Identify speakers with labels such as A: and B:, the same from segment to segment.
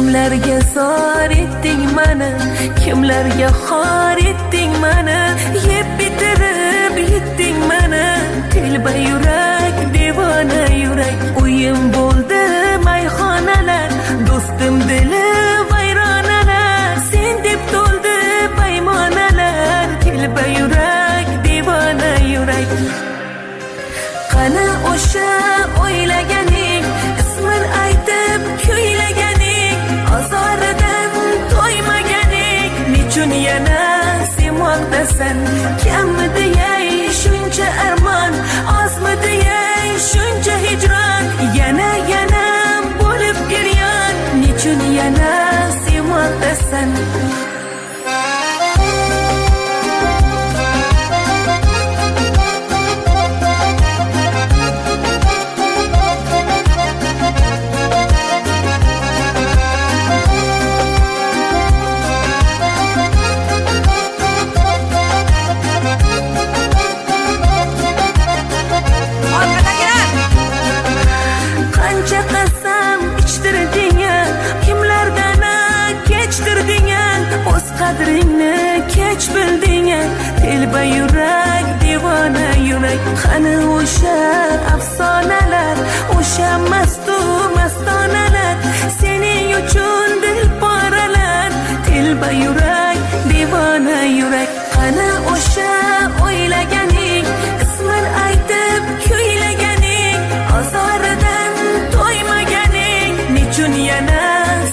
A: Kimlarga zor etding mani, kimlarga xor etding mani, yeb bitirib yetding mani. Telba yurak, devona yurak, uyim bo'ldi mayxonalar, do'stim dili vayronalar, sen deb to'ldi paymonalar. Telba yurak, devona yurak. Qani o'sha o'ylaganing, ismin aytib kuylaganing, azoridan to'ymaganing, nechun yana sevmoqdasan? Kammi deyay shuncha armon, ozmi deyay shuncha hijron, yana bo'lib giryon, nechun yana sevmoqdasan? Qadringni kech bilding, telba yurak, devona yurak. Qani o'sha afsonalar, o'sha mastu mastonalar, sening uchun dil poralar. Telba yurak, devona yurak. Qani o'sha o'ylaganing, ismin aytib kuylaganing, azoridan to'ymaganing, nechun yana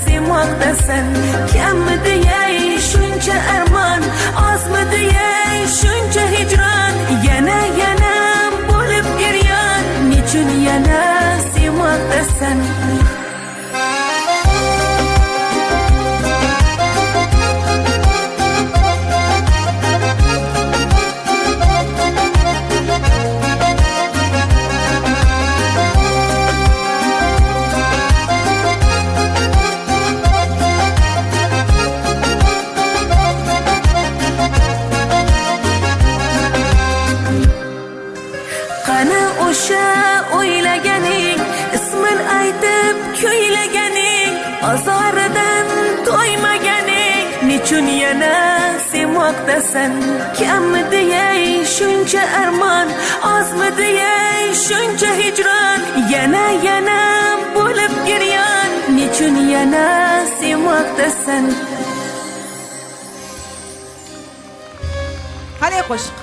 A: sevmoqdasan? Kammi deyay shuncha armon, ozmi deyay shuncha hijron, yana bo'lib giryon, nechun yana sevmoqdasan? Qani o'sha o'ylaganing, ismin aytib kuylaganing, azoridan to'ymaganing, nechun yana sevmoqdasan? Kammi deyay shuncha armon, ozmi deyay shuncha hijron, yana bo'lib giryon, nechun yana sevmoqdasan?
B: Qani qo'shiq